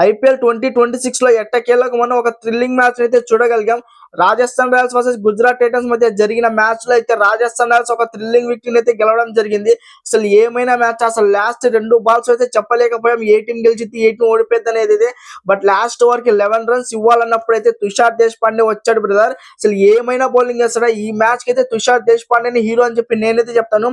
IPL 2026 లో ఎట్టకేలకు మనం ఒక థ్రిల్లింగ్ మ్యాచ్ అయితే చూడగలిగాం. Rajasthan Royals versus Gujarat Titans మధ్య జరిగిన మ్యాచ్ లో అయితే రాజస్థాన్ రాయల్స్ ఒక థ్రిల్లింగ్ విక్టరీని అయితే గెలవడం జరిగింది. అసలు ఏమైనా మ్యాచ్, అసలు లాస్ట్ 2 బాల్స్ అయితే చెప్పలేకపోయాం ఏ టీం గెలిచింది ఏ టీం ఓడిపోయింది అనేది ఇది. బట్ లాస్ట్ ఓవర్ కి 11 రన్స్ ఇవ్వాలన్నప్పుడు అయితే తుషార్ దేశపాండే వచ్చాడు బ్రదర్. అసలు ఏమైనా బౌలింగ్ వేస్తాడా. ఈ మ్యాచ్ కి అయితే తుషార్ దేశపాండేని హీరో అని చెప్పి నేనైతే చెప్తాను.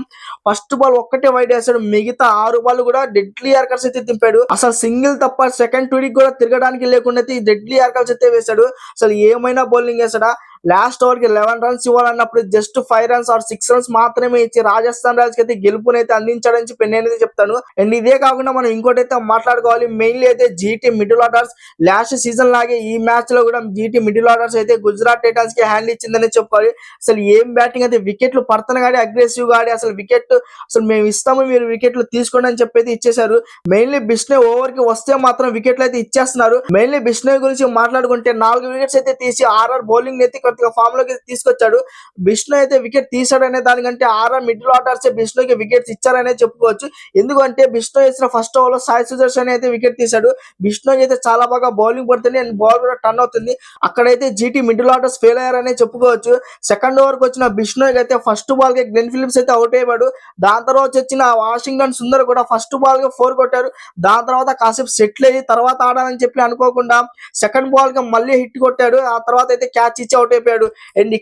ఫస్ట్ బాల్ ఒక్కటే వైడ్ వేస్తాడు, మిగతా 6 బాల్ కూడా డెడ్లీ యార్కర్స్ అయితే తింపాడు. అసలు సింగిల్ తప్ప సెకండ్ టూడికి కూడా తిరగడానికి లేకుండా అయితే డెడ్లీ యార్కర్స్ అయితే వేశాడు. అసలు ఏమైనా బౌలింగ్ వేస్తాడా. లాస్ట్ ఓవర్ కి 11 రన్స్ ఇవ్వాలన్నప్పుడు జస్ట్ 5 రన్స్ ఆర్ 6 రన్స్ మాత్రమే ఇచ్చి రాజస్థాన్ రాయల్స్ కి అయితే గెలుపునైతే అందించాడని చెప్పి నేనైతే చెప్తాను. అండ్ ఇదే కాకుండా మనం ఇంకోటి అయితే మాట్లాడుకోవాలి. మెయిన్లీ అయితే GT middle orders last season లాగే ఈ మ్యాచ్ లో కూడా జీటీ మిడిల్ ఆర్డర్స్ అయితే గుజరాత్ టైటన్స్ కి హ్యాండ్ ఇచ్చిందని చెప్పుకోవాలి. అసలు ఏం బ్యాటింగ్ అయితే, వికెట్లు పడుతున్న గాడి అగ్రెసివ్ గా ఆడి అసలు మేము ఇస్తాము మీరు వికెట్లు తీసుకోండి అని చెప్పి ఇచ్చేశారు. మెయిన్లీ బిష్నే ఓవర్ కి వస్తే మాత్రం వికెట్లు అయితే ఇచ్చేస్తున్నారు. మెయిన్లీ బిష్నే గురించి మాట్లాడుకుంటే 4 వికెట్స్ అయితే తీసి ఆర్ఆర్ బౌలింగ్ అయితే కొద్దిగా ఫామ్ లోకి తీసుకొచ్చాడు. బిష్ను అయితే వికెట్ తీసాడనే దానికంటే ఆర్ఆర్ మిడిల్ ఆర్డర్స్ బిష్నుకి వికెట్స్ ఇచ్చారనే చెప్పుకోవచ్చు. ఎందుకంటే బిష్ను వేసిన ఫస్ట్ ఓవర్ లో సాయి సుదర్శన్ అయితే వికెట్ తీశాడు. బిష్ను అయితే చాలా బాగా బౌలింగ్ పడుతుంది అండ్ బాల్ కూడా టర్న్ అవుతుంది. అక్కడైతే జీటీ మిడిల్ ఆర్డర్స్ ఫెయిల్ అయ్యారనే చెప్పుకోవచ్చు. సెకండ్ ఓవర్ కి వచ్చిన బిష్ను అయితే ఫస్ట్ బాల్ కి గ్లెన్ ఫిలిప్స్ అయితే అవుట్ అయ్యాడు. దాని తర్వాత వచ్చిన వాషింగ్టన్ సుందర్ కూడా ఫస్ట్ బాల్ కి 4 కొట్టారు. దాని తర్వాత కాసేపు సెటిల్ అయ్యి తర్వాత ఆడాలని చెప్పి అనుకోకుండా సెకండ్ బాల్ కి మళ్ళీ హిట్ కొట్టాడు. ఆ తర్వాత అయితే క్యాచ్ ఇచ్చి అవుట్ అయిపోయాడు. అండ్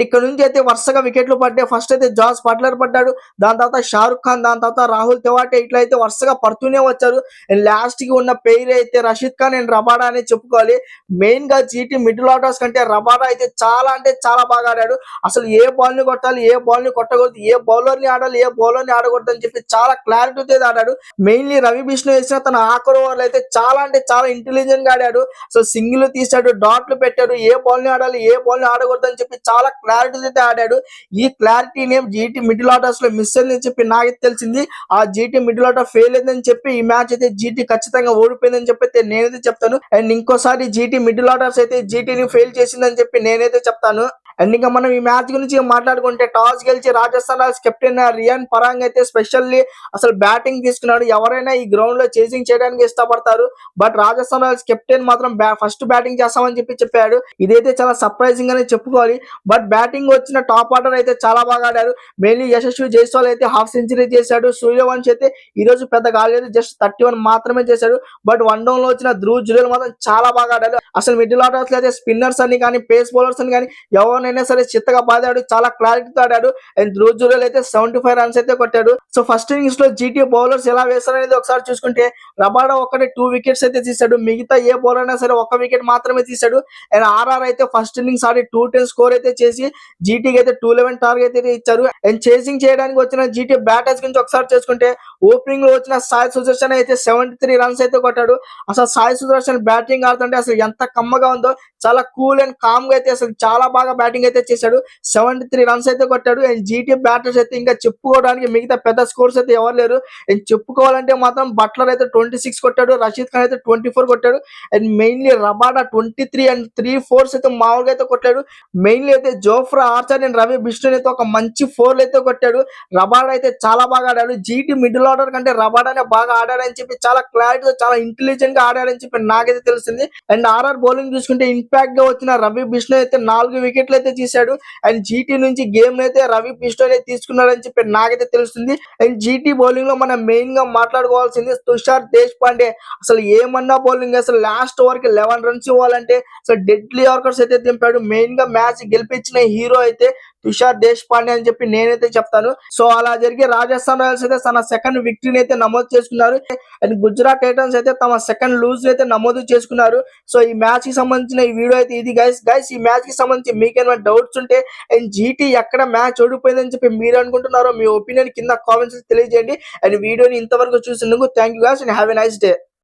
ఇక్కడ నుంచి అయితే వరుసగా వికెట్లు పడ్డాయి. ఫస్ట్ అయితే జాస్ బట్లర్ పడ్డాడు, దాని తర్వాత షారుఖ్ ఖాన్, దాని తర్వాత రాహుల్ తెవాటే, ఇట్లా అయితే వరుసగా పడుతూనే వచ్చారు. అండ్ లాస్ట్ కి ఉన్న పేరు అయితే రషీద్ ఖాన్ అండ్ రబాడా అని చెప్పుకోవాలి. మెయిన్ గా జీటీ మిడిల్ ఆర్డర్స్ కంటే రబాడా అయితే చాలా అంటే చాలా బాగా ఆడాడు. అసలు ఏ బాల్ ని కొట్టాలి, ఏ బాల్ ని కొట్టకూడదు, ఏ బౌలర్ ని ఆడాలి, ఏ బౌలర్ ని ఆడకూడదు అని చెప్పి చాలా క్లారిటీతో ఆడాడు. మెయిన్లీ రవి బిష్ణు వేసిన తన ఆఖరి ఓవర్లు అయితే చాలా అంటే చాలా ఇంటెలిజెంట్ గా ఆడాడు. అసలు సింగిల్ తీశాడు, డాట్లు పెట్టాడు, ఏ బాల్ ని ఆడాలి ఏ బాల్ ని ఆడకూడదు అని చెప్పి చాలా క్లారిటీ అయితే ఆడాడు. ఈ క్లారిటీని జీటీ మిడిల్ ఆర్డర్స్ లో మిస్ అయిందని చెప్పి నాకైతే తెలిసింది. ఆ జీటీ మిడిల్ ఆర్డర్ ఫెయిల్ అయిందని చెప్పి ఈ మ్యాచ్ అయితే జీటీ ఖచ్చితంగా ఓడిపోయిందని చెప్పి నేనైతే చెప్తాను. అండ్ ఇంకోసారి జీటీ మిడిల్ ఆర్డర్స్ అయితే జీటీని ఫెయిల్ చేసిందని చెప్పి నేనైతే చెప్తాను. అండ్ ఇంకా మనం ఈ మ్యాచ్ గురించి మాట్లాడుకుంటే టాస్ గెలిచి రాజస్థాన్ రాయల్స్ కెప్టెన్ రియాన్ పరాగ్ అయితే స్పెషల్లీ అసలు బ్యాటింగ్ తీసుకున్నాడు. ఎవరైనా ఈ గ్రౌండ్ లో చేసింగ్ చేయడానికి ఇష్టపడతారు, బట్ రాజస్థాన్ రాయల్స్ కెప్టెన్ మాత్రం ఫస్ట్ బ్యాటింగ్ చేస్తామని చెప్పాడు. ఇదైతే చాలా సర్ప్రైజింగ్ అని చెప్పుకోవాలి. బట్ బ్యాటింగ్ వచ్చిన టాప్ ఆర్డర్ అయితే చాలా బాగా ఆడారు. మెయిన్లీ యశస్వి జైస్వాల్ అయితే హాఫ్ సెంచరీ చేశాడు. సూర్యవంశ్ అయితే ఈ రోజు పెద్ద కాలేదు, జస్ట్ 31 మాత్రమే చేశాడు. బట్ 1 డౌన్ లో వచ్చిన ధ్రువ్ జురేల్ మాత్రం చాలా బాగా ఆడాడు. అసలు మిడిల్ ఆర్డర్స్ లో అయితే స్పిన్నర్స్ అని కానీ పేస్ బౌలర్స్ అని కానీ ఎవరినైనా సరే చిత్తగా బాదాడు, చాలా క్లారిటీతో ఆడాడు. అండ్ ధ్రువ్ జురేల్ అయితే 75 రన్స్ అయితే కొట్టాడు. సో ఫస్ట్ ఇన్నింగ్స్ లో జీటీ బౌలర్స్ ఎలా వేస్తారనేది ఒకసారి చూసుకుంటే రబాడా ఒక్కటే 2 వికెట్స్ అయితే తీశాడు. మిగతా ఏ బౌలర్ అయినా సరే 1 వికెట్ మాత్రమే తీశాడు. అండ్ ఆర్ఆర్ అయితే ఫస్ట్ ఇన్నింగ్స్ ఆడి 210 స్కోర్ అయితే చేసి జీటీకి అయితే 211 టార్గెట్ అయితే ఇచ్చారు. అండ్ చేసింగ్ చేయడానికి వచ్చిన జీటీ బ్యాటర్స్ గురించి ఒకసారి చూసుకుంటే ఓపెనింగ్ లో వచ్చిన సాయి సుదర్శన్ అయితే 73 రన్స్ అయితే కొట్టాడు. అసలు సాయి సుదర్శన్ బ్యాటింగ్ ఆడుతుంటే అసలు ఎంత కమ్మగా ఉందో, చాలా కూల్ అండ్ కామ్ గా అయితే అసలు చాలా బాగా బ్యాటింగ్ అయితే చేశాడు. 73 రన్స్ అయితే కొట్టాడు. అండ్ జీటీ బ్యాటర్స్ అయితే ఇంకా చెప్పుకోవడానికి మిగతా పెద్ద స్కోర్స్ అయితే ఎవరు లేరు. అండ్ చెప్పుకోవాలంటే మాత్రం బట్లర్ అయితే 26 కొట్టాడు, రషీద్ ఖాన్ అయితే 24 కొట్టాడు. And mainly Rabada 23 and 3 4s అయితే మామూలుగా అయితే కొట్టాడు. మెయిన్లీ అయితే Jofra Archer and Ravi Bishnu అయితే ఒక మంచి 4లు అయితే కొట్టాడు. రబాడా అయితే చాలా బాగా ఆడాడు. జీటీ మిడిల్ ఆర్డర్ కంటే రబాడానే బాగా ఆడాడని చెప్పి చాలా క్లారిటీగా చాలా ఇంటెలిజెంట్ గా ఆడాడని చెప్పి నాకైతే తెలిసింది. అండ్ ఆర్ఆర్ బౌలింగ్ చూసుకుంటే ఇంపాక్ట్ గా వచ్చిన రవి బిష్ణు అయితే 4 వికెట్లు అయితే తీశాడు. అండ్ జీటీ నుంచి గేమ్ అయితే రవి బిష్ణు అయితే తీసుకున్నాడని చెప్పి నాకైతే తెలుస్తుంది. అండ్ జీటీ బౌలింగ్ లో మనం మెయిన్ గా మాట్లాడుకోవాల్సింది తుషార్ దేశపాండే. అసలు ఏమన్నా బౌలింగ్, అసలు లాస్ట్ ఓవర్ కి 11 రన్స్ ఇవ్వాలంటే అసలు డెడ్లీ యార్కర్స్ అయితే దింపాడు. మెయిన్ గా మ్యాచ్ గెలిపించిన హీరో అయితే తుషార్ దేశపాండే అని చెప్పి నేనైతే చెప్తాను. సో అలా జరిగే రాజస్థాన్ రాయల్స్ అయితే తన సెకండ్ విక్టరీని అయితే నమోదు చేసుకున్నారు. అండ్ గుజరాత్ టైటన్స్ అయితే తమ సెకండ్ లూజ్ అయితే నమోదు చేసుకున్నారు. సో ఈ మ్యాచ్ కి సంబంధించిన ఈ వీడియో అయితే ఇది గైస్ ఈ మ్యాచ్ కి సంబంధించి మీకేమైనా డౌట్స్ ఉంటే అండ్ జీటీ ఎక్కడ మ్యాచ్ ఓడిపోయిందని చెప్పి మీరు అనుకుంటున్నారో మీ ఒపీనియన్ కింద కామెంట్స్ తెలియజేయండి. అండ్ వీడియోని ఇంతవరకు చూసినందుకు thank you guys and have a nice day.